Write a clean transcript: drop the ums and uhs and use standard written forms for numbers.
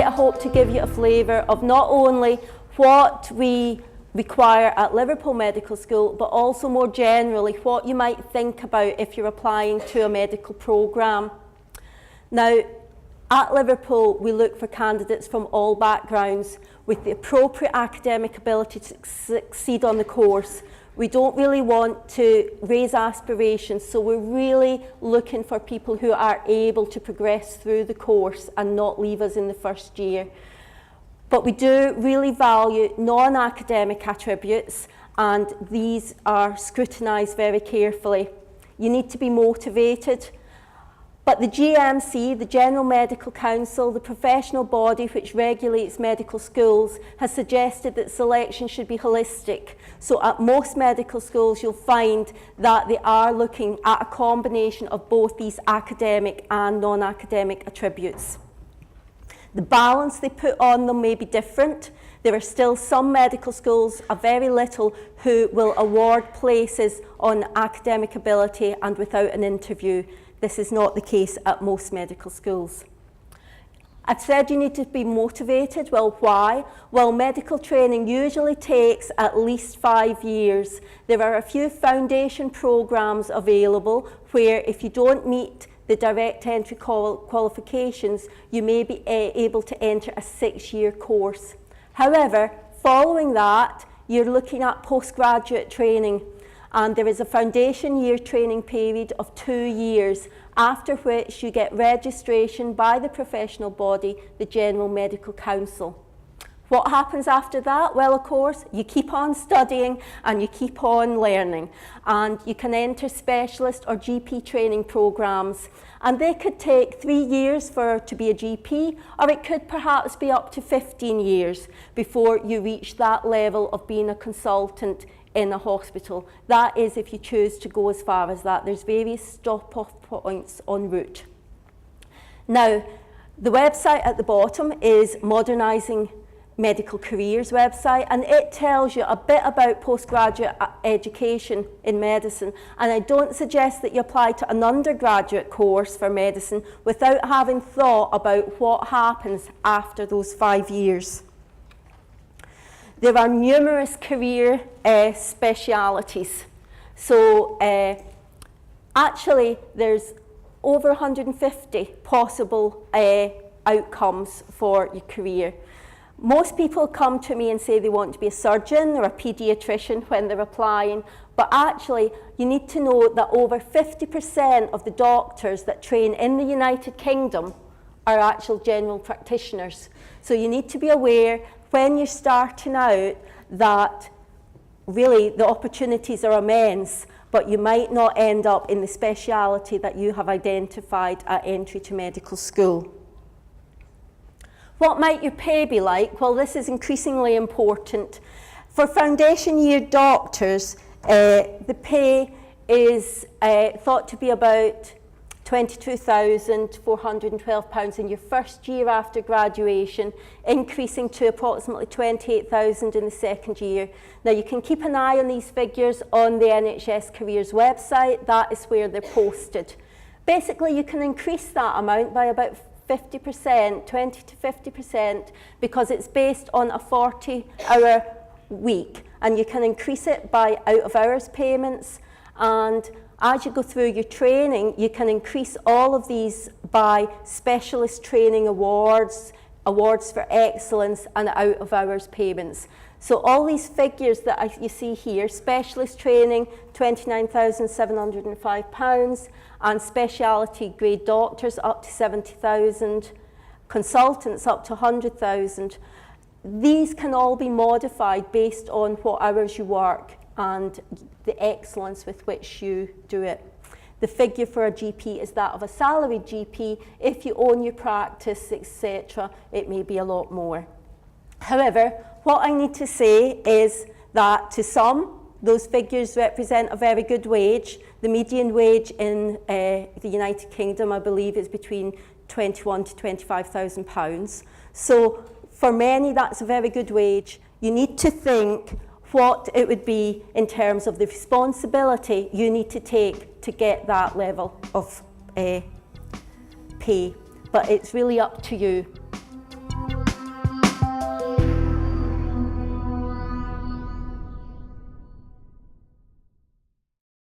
I hope to give you a flavour of not only what we require at Liverpool Medical School, but also more generally what you might think about if you're applying to a medical programme. Now, at Liverpool, we look for candidates from all backgrounds with the appropriate academic ability to succeed on the course. We don't really want to raise aspirations, so we're really looking for people who are able to progress through the course and not leave us in the first year. But we do really value non-academic attributes, and these are scrutinised very carefully. You need to be motivated. But the GMC, the General Medical Council, the professional body which regulates medical schools, has suggested that selection should be holistic. So at most medical schools, you'll find that they are looking at a combination of both these academic and non-academic attributes. The balance they put on them may be different. There are still some medical schools, a very little, who will award places on academic ability and without an interview. This is not the case at most medical schools. I've said you need to be motivated. Well, why? Well, medical training usually takes at least 5 years. There are a few foundation programs available where if you don't meet the direct entry qualifications, you may be able to enter a 6-year course. However, following that, you're looking at postgraduate training. And there is a foundation year training period of 2 years, after which you get registration by the professional body, the General Medical Council. What happens after that? Well, of course, you keep on studying and you keep on learning. And you can enter specialist or GP training programs. And they could take 3 years to be a GP, or it could perhaps be up to 15 years before you reach that level of being a consultant in a hospital. That is if you choose to go as far as that. There's various stop-off points en route. Now, the website at the bottom is Modernising Medical Careers website, and it tells you a bit about postgraduate education in medicine. And I don't suggest that you apply to an undergraduate course for medicine without having thought about what happens after those 5 years. There are numerous career specialities. So actually there's over 150 possible outcomes for your career. Most people come to me and say they want to be a surgeon or a paediatrician when they're applying, but actually you need to know that over 50% of the doctors that train in the United Kingdom are actual general practitioners. So you need to be aware when you're starting out that really the opportunities are immense, but you might not end up in the speciality that you have identified at entry to medical school. What might your pay be like? Well, this is increasingly important. For foundation year doctors, the pay is thought to be about £22,412 in your first year after graduation, increasing to approximately £28,000 in the second year. Now you can keep an eye on these figures on the NHS Careers website. That is where they're posted. Basically, you can increase that amount by about 50%, 20 to 50%, because it's based on a 40-hour week, and you can increase it by out-of-hours payments. And as you go through your training, you can increase all of these by specialist training awards, awards for excellence, and out-of-hours payments. So all these figures that you see here, specialist training, £29,705, and speciality grade doctors up to 70,000, consultants up to 100,000. These can all be modified based on what hours you work and the excellence with which you do it. The figure for a GP is that of a salaried GP. If you own your practice, etc., it may be a lot more. However, what I need to say is that to some, those figures represent a very good wage. The median wage in the United Kingdom, I believe, is between £21,000 to £25,000. So for many, that's a very good wage. You need to think what it would be in terms of the responsibility you need to take to get that level of pay. But it's really up to you.